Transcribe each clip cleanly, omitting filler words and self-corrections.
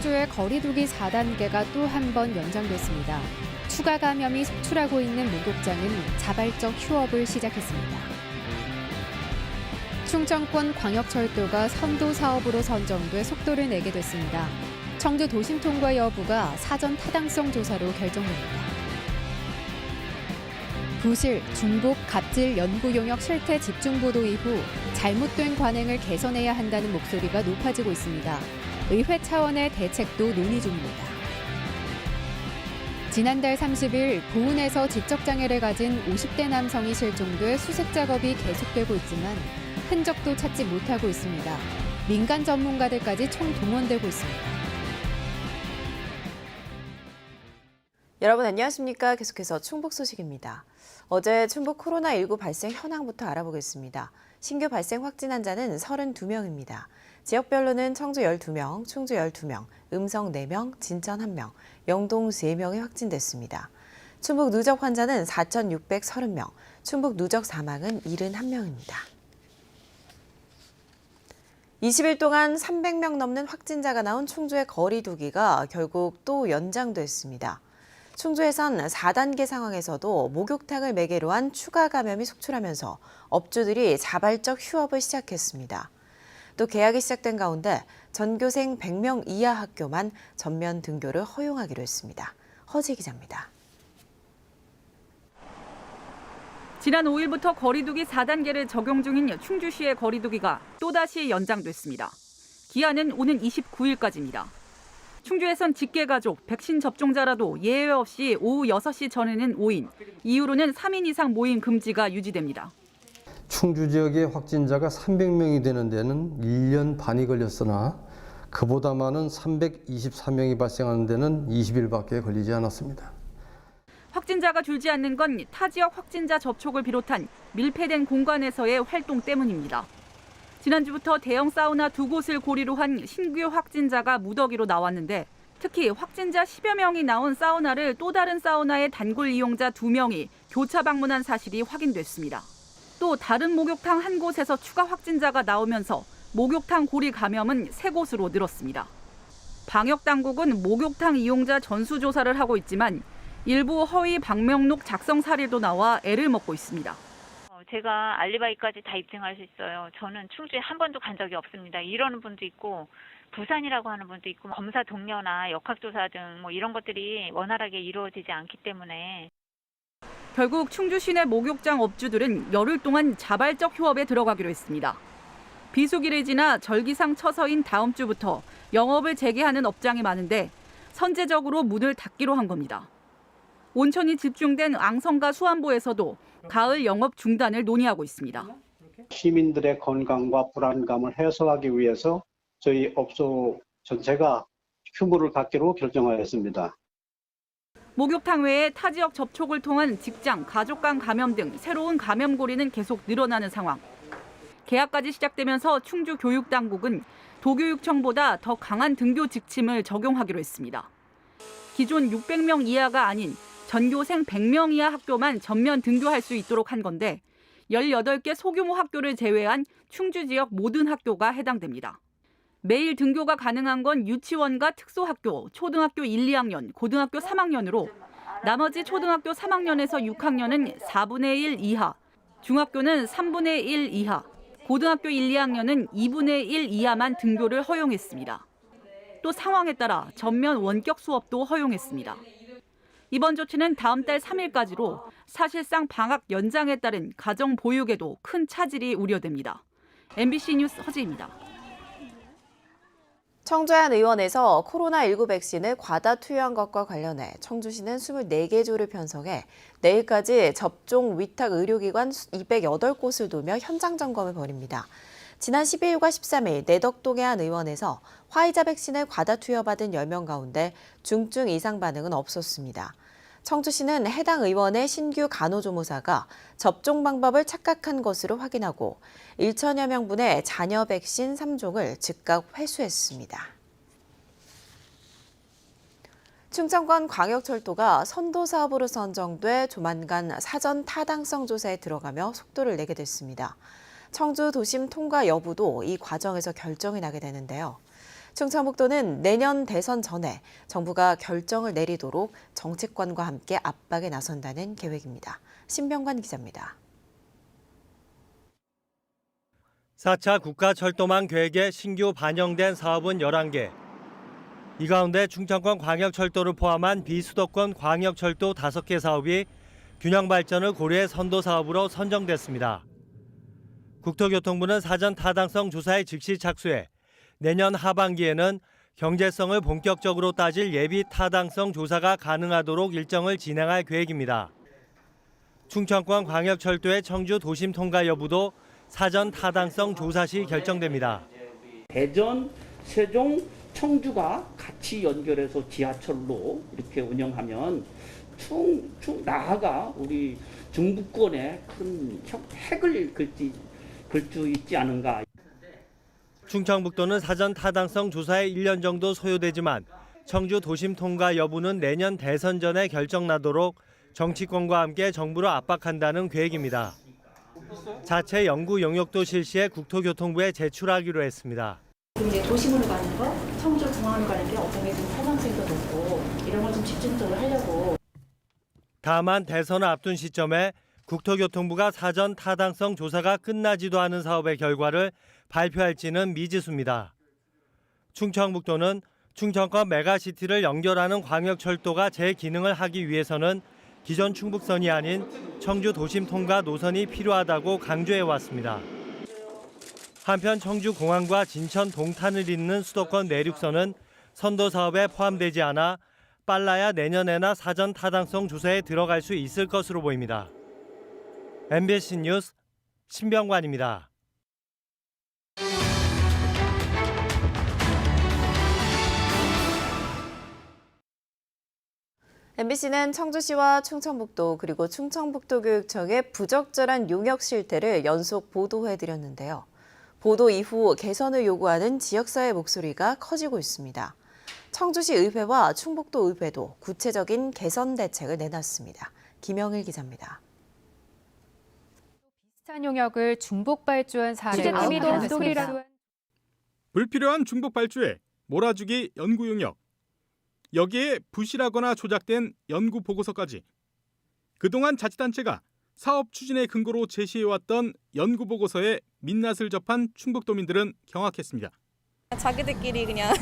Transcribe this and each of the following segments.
충주의 거리두기 4단계가 또 한 번 연장됐습니다. 추가 감염이 속출하고 있는 목욕장은 자발적 휴업을 시작했습니다. 충청권 광역철도가 선도 사업으로 선정돼 속도를 내게 됐습니다. 청주 도심 통과 여부가 사전 타당성 조사로 결정됩니다. 부실, 중복, 갑질, 연구 용역 실태 집중 보도 이후 잘못된 관행을 개선해야 한다는 목소리가 높아지고 있습니다. 의회 차원의 대책도 논의 중입니다. 지난달 30일 보은에서 지적장애를 가진 50대 남성이 실종돼 수색 작업이 계속되고 있지만 흔적도 찾지 못하고 있습니다. 민간 전문가들까지 총동원되고 있습니다. 여러분 안녕하십니까? 계속해서 충북 소식입니다. 어제 충북 코로나19 발생 현황부터 알아보겠습니다. 신규 발생 확진 환자는 32명입니다. 지역별로는 청주 12명, 충주 12명, 음성 4명, 진천 1명, 영동 3명이 확진됐습니다. 충북 누적 환자는 4,630명, 충북 누적 사망은 71명입니다. 20일 동안 300명 넘는 확진자가 나온 충주의 거리두기가 결국 또 연장됐습니다. 충주에선 4단계 상황에서도 목욕탕을 매개로 한 추가 감염이 속출하면서 업주들이 자발적 휴업을 시작했습니다. 또 개학이 시작된 가운데 전교생 100명 이하 학교만 전면 등교를 허용하기로 했습니다. 허재 기자입니다. 지난 5일부터 거리두기 4단계를 적용 중인 충주시의 거리두기가 또다시 연장됐습니다. 기한은 오는 29일까지입니다. 충주에선 직계가족, 백신 접종자라도 예외 없이 오후 6시 전에는 5인, 이후로는 3인 이상 모임 금지가 유지됩니다. 충주 지역의 확진자가 300명이 되는 데는 1년 반이 걸렸으나 그보다 많은 324명이 발생하는 데는 20일밖에 걸리지 않았습니다. 확진자가 줄지 않는 건 타 지역 확진자 접촉을 비롯한 밀폐된 공간에서의 활동 때문입니다. 지난주부터 대형 사우나 2곳을 고리로 한 신규 확진자가 무더기로 나왔는데 특히 확진자 10여 명이 나온 사우나를 또 다른 사우나의 단골 이용자 2명이 교차 방문한 사실이 확인됐습니다. 또 다른 목욕탕 한 곳에서 추가 확진자가 나오면서 목욕탕 고리 감염은 3곳으로 늘었습니다. 방역당국은 목욕탕 이용자 전수조사를 하고 있지만 일부 허위 방명록 작성 사례도 나와 애를 먹고 있습니다. 제가 알리바이까지 다 입증할 수 있어요. 저는 충주에 한 번도 간 적이 없습니다. 이러는 분도 있고 부산이라고 하는 분도 있고 검사 동료나 역학조사 등 이런 것들이 원활하게 이루어지지 않기 때문에 결국 충주 시내 목욕장 업주들은 열흘 동안 자발적 휴업에 들어가기로 했습니다. 비수기를 지나 절기상 처서인 다음 주부터 영업을 재개하는 업장이 많은데 선제적으로 문을 닫기로 한 겁니다. 온천이 집중된 앙성과 수안보에서도 가을 영업 중단을 논의하고 있습니다. 시민들의 건강과 불안감을 해소하기 위해서 저희 업소 전체가 휴무를 갖기로 결정하였습니다. 목욕탕 외에 타 지역 접촉을 통한 직장, 가족 간 감염 등 새로운 감염 고리는 계속 늘어나는 상황. 개학까지 시작되면서 충주 교육당국은 도교육청보다 더 강한 등교 지침을 적용하기로 했습니다. 기존 600명 이하가 아닌 전교생 100명 이하 학교만 전면 등교할 수 있도록 한 건데 18개 소규모 학교를 제외한 충주 지역 모든 학교가 해당됩니다. 매일 등교가 가능한 건 유치원과 특소학교, 초등학교 1, 2학년, 고등학교 3학년으로 나머지 초등학교 3학년에서 6학년은 4분의 1 이하, 중학교는 3분의 1 이하, 고등학교 1, 2학년은 2분의 1 이하만 등교를 허용했습니다. 또 상황에 따라 전면 원격 수업도 허용했습니다. 이번 조치는 다음 달 3일까지로 사실상 방학 연장에 따른 가정 보육에도 큰 차질이 우려됩니다. MBC 뉴스 허지입니다. 청주의 한 의원에서 코로나19 백신을 과다 투여한 것과 관련해 청주시는 24개 조를 편성해 내일까지 접종 위탁 의료기관 208곳을 돌며 현장 점검을 벌입니다. 지난 12일과 13일 내덕동의 한 의원에서 화이자 백신을 과다 투여받은 10명 가운데 중증 이상 반응은 없었습니다. 청주시는 해당 의원의 신규 간호조무사가 접종 방법을 착각한 것으로 확인하고 1천여 명분의 잔여 백신 3종을 즉각 회수했습니다. 충청권 광역철도가 선도 사업으로 선정돼 조만간 사전 타당성 조사에 들어가며 속도를 내게 됐습니다. 청주 도심 통과 여부도 이 과정에서 결정이 나게 되는데요. 충청북도는 내년 대선 전에 정부가 결정을 내리도록 정치권과 함께 압박에 나선다는 계획입니다. 신병관 기자입니다. 4차 국가철도망 계획에 신규 반영된 사업은 11개. 이 가운데 충청권 광역철도를 포함한 비수도권 광역철도 5개 사업이 균형 발전을 고려해 선도 사업으로 선정됐습니다. 국토교통부는 사전 타당성 조사에 즉시 착수해 내년 하반기에는 경제성을 본격적으로 따질 예비 타당성 조사가 가능하도록 일정을 진행할 계획입니다. 충청권 광역철도의 청주 도심 통과 여부도 사전 타당성 조사 시 결정됩니다. 대전, 세종, 청주가 같이 연결해서 지하철로 이렇게 운영하면 나아가 우리 중부권에 큰 획을 걸 수 있지 않은가. 충청북도는 사전 타당성 조사에 1년 정도 소요되지만 청주 도심 통과 여부는 내년 대선 전에 결정나도록 정치권과 함께 정부를 압박한다는 계획입니다. 자체 연구 용역도 실시해 국토교통부에 제출하기로 했습니다. 이제 도심으로 가는 거, 청주 공항으로 가는 게 어떤 게 좀 타당성도 높고 이런 걸 좀 집중적으로 하려고. 다만 대선을 앞둔 시점에 국토교통부가 사전 타당성 조사가 끝나지도 않은 사업의 결과를 발표할지는 미지수입니다. 충청북도는 충청권 메가시티를 연결하는 광역철도가 제 기능을 하기 위해서는 기존 충북선이 아닌 청주 도심 통과 노선이 필요하다고 강조해왔습니다. 한편 청주공항과 진천 동탄을 잇는 수도권 내륙선은 선도 사업에 포함되지 않아 빨라야 내년에나 사전 타당성 조사에 들어갈 수 있을 것으로 보입니다. MBC 뉴스 신병관입니다. MBC는 청주시와 충청북도 그리고 충청북도교육청의 부적절한 용역 실태를 연속 보도해드렸는데요. 보도 이후 개선을 요구하는 지역사회 목소리가 커지고 있습니다. 청주시 의회와 충북도 의회도 구체적인 개선 대책을 내놨습니다. 김영일 기자입니다. 비슷한 용역을 중복 발주한 사례가 많습니다. 불필요한 중복 발주에 몰아주기 연구 용역. 여기에 부실하거나 조작된 연구 보고서까지. 그동안 자치단체가 사업 추진의 근거로 제시해왔던 연구 보고서에 민낯을 접한 충북도민들은 경악했습니다. 자기들끼리 그냥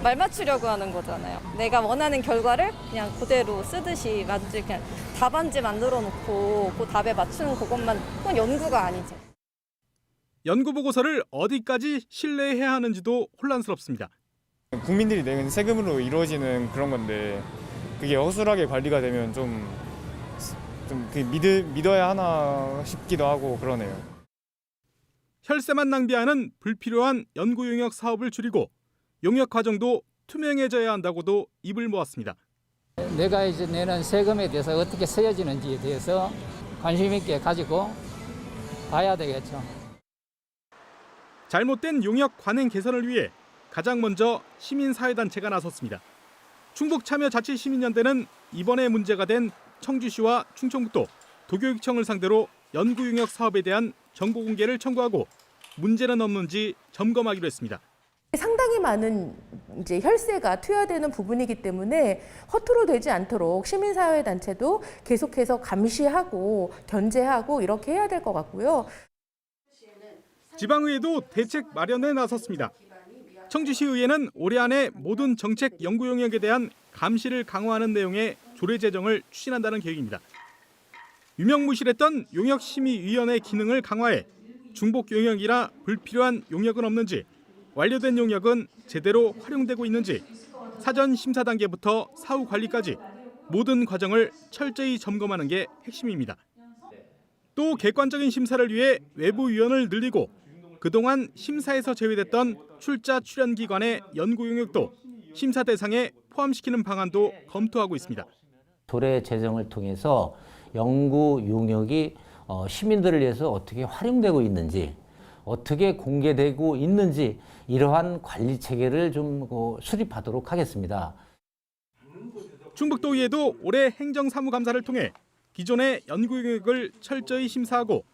말 맞추려고 하는 거잖아요. 내가 원하는 결과를 그냥 그대로 쓰듯이 그냥 답안지 만들어 놓고 그 답에 맞추는 그것만 그건 연구가 아니죠. 연구 보고서를 어디까지 신뢰해야 하는지도 혼란스럽습니다. 국민들이 내는 세금으로 이루어지는 그런 건데 그게 허술하게 관리가 되면 좀 믿어야 하나 싶기도 하고 그러네요. 혈세만 낭비하는 불필요한 연구 용역 사업을 줄이고 용역 과정도 투명해져야 한다고도 입을 모았습니다. 내가 이제 내는 세금에 대해서 어떻게 쓰여지는지에 대해서 관심 있게 가지고 봐야 되겠죠. 잘못된 용역 관행 개선을 위해 가장 먼저 시민사회단체가 나섰습니다. 충북참여자치시민연대는 이번에 문제가 된 청주시와 충청북도, 도교육청을 상대로 연구 용역 사업에 대한 정보 공개를 청구하고 문제는 없는지 점검하기로 했습니다. 상당히 많은 이제 혈세가 투여되는 부분이기 때문에 허투루 되지 않도록 시민사회단체도 계속해서 감시하고 견제하고 이렇게 해야 될 것 같고요. 지방의회도 대책 마련에 나섰습니다. 청주시의회는 올해 안에 모든 정책 연구 용역에 대한 감시를 강화하는 내용의 조례 제정을 추진한다는 계획입니다. 유명무실했던 용역심의위원회 기능을 강화해 중복 용역이라 불필요한 용역은 없는지, 완료된 용역은 제대로 활용되고 있는지, 사전 심사 단계부터 사후 관리까지 모든 과정을 철저히 점검하는 게 핵심입니다. 또 객관적인 심사를 위해 외부 위원을 늘리고 그동안 심사에서 제외됐던 출자 출연 기관의 연구 용역도 심사 대상에 포함시키는 방안도 검토하고 있습니다. 조례 제정을 통해서 연구 용역이 시민들을 위해서 어떻게 활용되고 있는지, 어떻게 공개되고 있는지 이러한 관리 체계를 좀 수립하도록 하겠습니다. 충북도의회도 올해 행정사무감사를 통해 기존의 연구 용역을 철저히 심사하고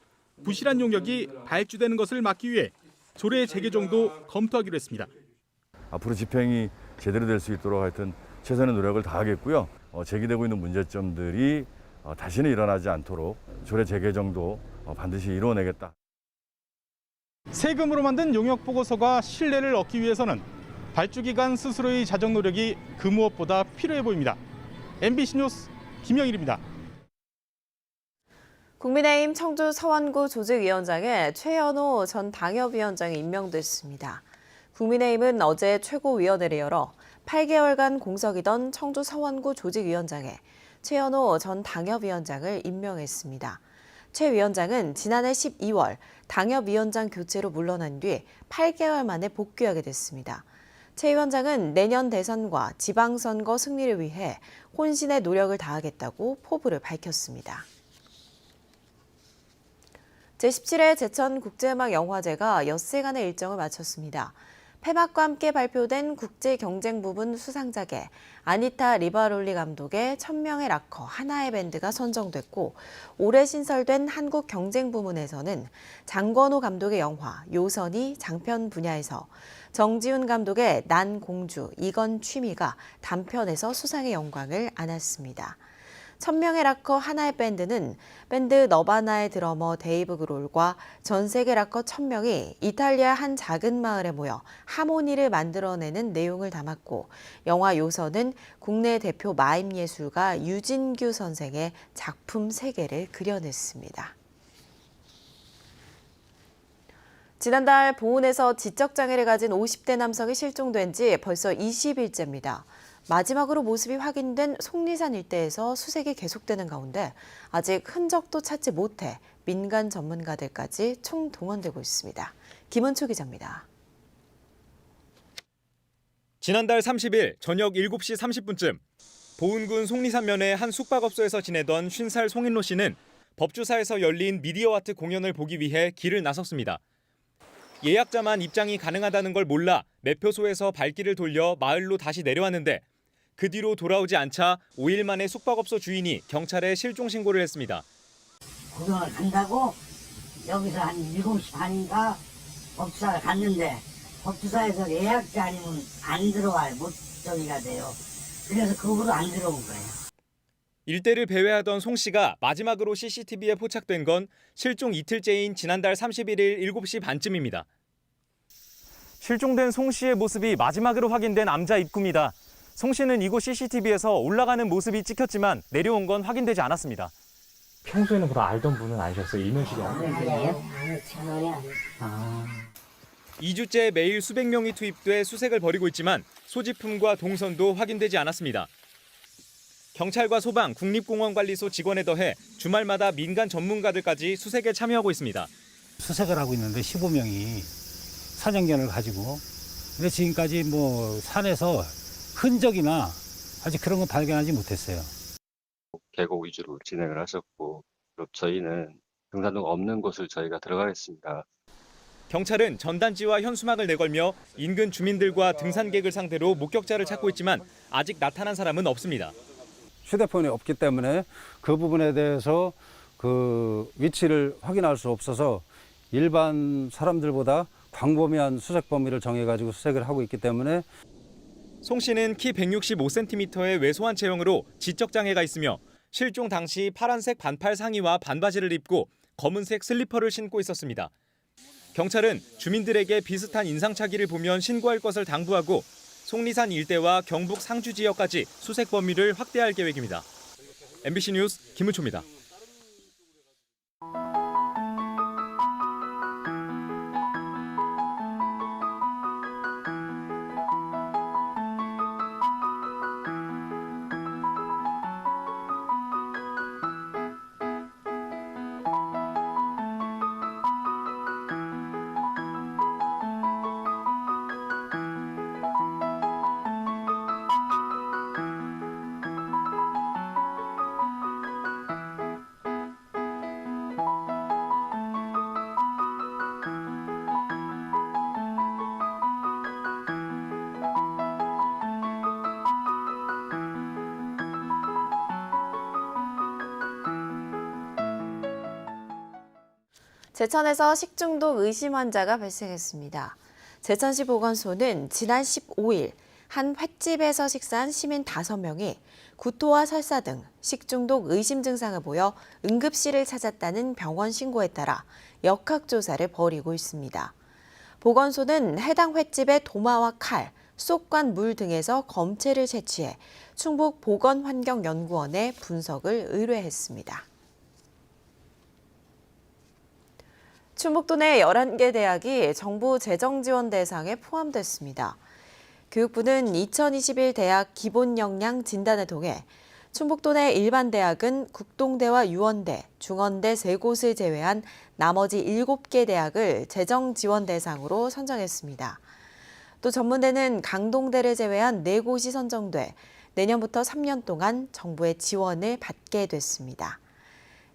부실한 용역이 발주되는 것을 막기 위해 조례 재개정도 검토하기로 했습니다. 앞으로 집행이 제대로 될 수 있도록 하여튼 최선의 노력을 다하겠고요. 제기되고 있는 문제점들이 다시는 일어나지 않도록 조례 재개정도 반드시 이루어내겠다. 세금으로 만든 용역 보고서가 신뢰를 얻기 위해서는 발주기관 스스로의 자정 노력이 그 무엇보다 필요해 보입니다. MBC 뉴스 김영일입니다. 국민의힘 청주 서원구 조직위원장에 최현호 전 당협위원장이 임명됐습니다. 국민의힘은 어제 최고위원회를 열어 8개월간 공석이던 청주 서원구 조직위원장에 최현호 전 당협위원장을 임명했습니다. 최 위원장은 지난해 12월 당협위원장 교체로 물러난 뒤 8개월 만에 복귀하게 됐습니다. 최 위원장은 내년 대선과 지방선거 승리를 위해 혼신의 노력을 다하겠다고 포부를 밝혔습니다. 제17회 제천국제음악영화제가 엿새간의 일정을 마쳤습니다. 폐막과 함께 발표된 국제경쟁부문 수상작에 아니타 리바롤리 감독의 1000명의 락커 하나의 밴드가 선정됐고, 올해 신설된 한국경쟁부문에서는 장건호 감독의 영화 요선이 장편 분야에서, 정지훈 감독의 난 공주, 이건 취미가 단편에서 수상의 영광을 안았습니다. 1000명의 락커 하나의 밴드는 밴드 너바나의 드러머 데이브 그롤과 전 세계 락커 1000명이 이탈리아 한 작은 마을에 모여 하모니를 만들어내는 내용을 담았고, 영화 요선은 국내 대표 마임 예술가 유진규 선생의 작품 세계를 그려냈습니다. 지난달 보은에서 지적장애를 가진 50대 남성이 실종된 지 벌써 20일째입니다. 마지막으로 모습이 확인된 속리산 일대에서 수색이 계속되는 가운데 아직 흔적도 찾지 못해 민간 전문가들까지 총동원되고 있습니다. 김은초 기자입니다. 지난달 30일 저녁 7시 30분쯤 보은군 속리산면의 한 숙박업소에서 지내던 50살 송인로 씨는 법주사에서 열린 미디어 아트 공연을 보기 위해 길을 나섰습니다. 예약자만 입장이 가능하다는 걸 몰라 매표소에서 발길을 돌려 마을로 다시 내려왔는데, 그 뒤로 돌아오지 않자 5일 만에 숙박업소 주인이 경찰에 실종 신고를 했습니다. 공연을 간다고 여기서 한 7시 반인가 법주사를 갔는데, 법주사에서 예약자 아니면 안 들어와요. 못 저기가 돼요. 그래서 그 후로 안 들어온 거예요. 일대를 배회하던 송 씨가 마지막으로 CCTV에 포착된 건 실종 이틀째인 지난달 31일 7시 반쯤입니다. 실종된 송 씨의 모습이 마지막으로 확인된 암자 입구입니다. 송 씨는 이곳 CCTV에서 올라가는 모습이 찍혔지만 내려온 건 확인되지 않았습니다. 평소에는 그럼 알던 분은 아니셨어요? 이면식이 없는 분이에요? 2주째 매일 수백 명이 투입돼 수색을 벌이고 있지만 소지품과 동선도 확인되지 않았습니다. 경찰과 소방, 국립공원관리소 직원에 더해 주말마다 민간 전문가들까지 수색에 참여하고 있습니다. 수색을 하고 있는데 15명이 사정견을 가지고, 근데 지금까지 산에서 흔적이나 아직 그런 건 발견하지 못했어요. 계곡 위주로 진행을 하셨고, 그리고 저희는 등산로가 없는 곳을 저희가 들어가겠습니다. 경찰은 전단지와 현수막을 내걸며 인근 주민들과 등산객을 상대로 목격자를 찾고 있지만 아직 나타난 사람은 없습니다. 휴대폰이 없기 때문에 그 부분에 대해서 그 위치를 확인할 수 없어서 일반 사람들보다 광범위한 수색 범위를 정해가지고 수색을 하고 있기 때문에. 송 씨는 키 165cm의 왜소한 체형으로 지적장애가 있으며 실종 당시 파란색 반팔 상의와 반바지를 입고 검은색 슬리퍼를 신고 있었습니다. 경찰은 주민들에게 비슷한 인상착의를 보면 신고할 것을 당부하고 속리산 일대와 경북 상주 지역까지 수색 범위를 확대할 계획입니다. MBC 뉴스 김은초입니다. 제천에서 식중독 의심 환자가 발생했습니다. 제천시 보건소는 지난 15일 한 횟집에서 식사한 시민 5명이 구토와 설사 등 식중독 의심 증상을 보여 응급실을 찾았다는 병원 신고에 따라 역학조사를 벌이고 있습니다. 보건소는 해당 횟집의 도마와 칼, 쏙관 물 등에서 검체를 채취해 충북보건환경연구원에 분석을 의뢰했습니다. 충북도 내 11개 대학이 정부 재정 지원 대상에 포함됐습니다. 교육부는 2021 대학 기본 역량 진단을 통해 충북도 내 일반 대학은 국동대와 유원대, 중원대 3곳을 제외한 나머지 7개 대학을 재정 지원 대상으로 선정했습니다. 또 전문대는 강동대를 제외한 4곳이 선정돼 내년부터 3년 동안 정부의 지원을 받게 됐습니다.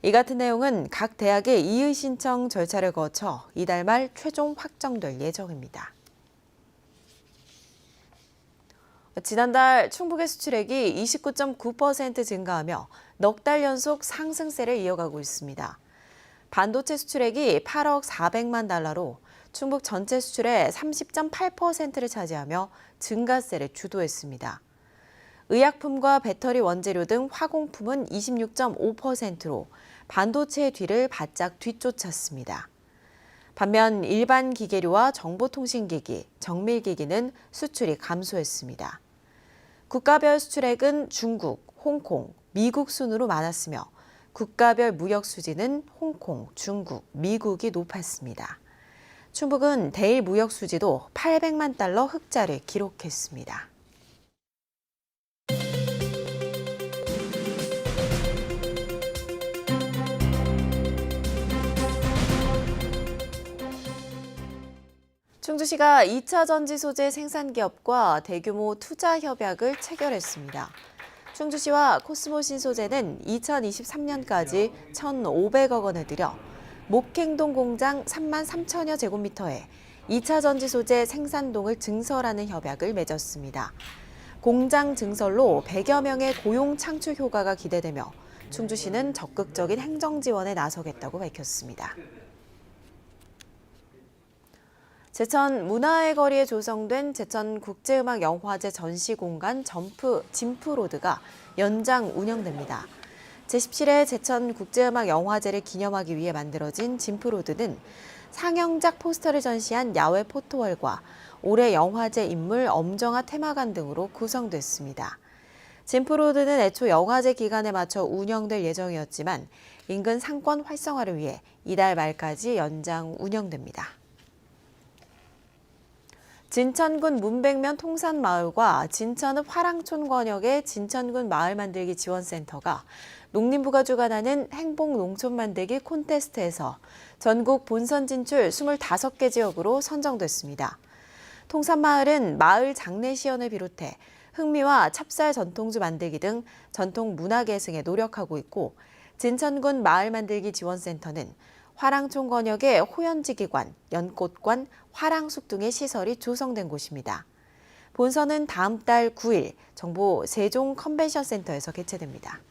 이 같은 내용은 각 대학의 이의 신청 절차를 거쳐 이달 말 최종 확정될 예정입니다. 지난달 충북의 수출액이 29.9% 증가하며 넉 달 연속 상승세를 이어가고 있습니다. 반도체 수출액이 8억 400만 달러로 충북 전체 수출의 30.8%를 차지하며 증가세를 주도했습니다. 의약품과 배터리 원재료 등 화공품은 26.5%로 반도체의 뒤를 바짝 뒤쫓았습니다. 반면 일반 기계류와 정보통신기기, 정밀기기는 수출이 감소했습니다. 국가별 수출액은 중국, 홍콩, 미국 순으로 많았으며 국가별 무역 수지는 홍콩, 중국, 미국이 높았습니다. 충북은 대일 무역 수지도 800만 달러 흑자를 기록했습니다. 충주시가 2차 전지 소재 생산 기업과 대규모 투자 협약을 체결했습니다. 충주시와 코스모신 소재는 2023년까지 1,500억 원을 들여 목행동 공장 3만 3천여 제곱미터에 2차 전지 소재 생산동을 증설하는 협약을 맺었습니다. 공장 증설로 100여 명의 고용 창출 효과가 기대되며 충주시는 적극적인 행정 지원에 나서겠다고 밝혔습니다. 제천 문화의 거리에 조성된 제천국제음악영화제 전시공간 진프로드가 연장 운영됩니다. 제17회 제천국제음악영화제를 기념하기 위해 만들어진 진프로드는 상영작 포스터를 전시한 야외 포토월과 올해 영화제 인물 엄정화 테마관 등으로 구성됐습니다. 진프로드는 애초 영화제 기간에 맞춰 운영될 예정이었지만 인근 상권 활성화를 위해 이달 말까지 연장 운영됩니다. 진천군 문백면 통산마을과 진천읍 화랑촌 권역의 진천군 마을 만들기 지원센터가 농림부가 주관하는 행복 농촌 만들기 콘테스트에서 전국 본선 진출 25개 지역으로 선정됐습니다. 통산마을은 마을 장례시연을 비롯해 흑미와 찹쌀 전통주 만들기 등 전통 문화 계승에 노력하고 있고 진천군 마을 만들기 지원센터는 화랑촌 권역의 호연지기관, 연꽃관, 화랑숲 등의 시설이 조성된 곳입니다. 본선은 다음 달 9일 정부 세종 컨벤션센터에서 개최됩니다.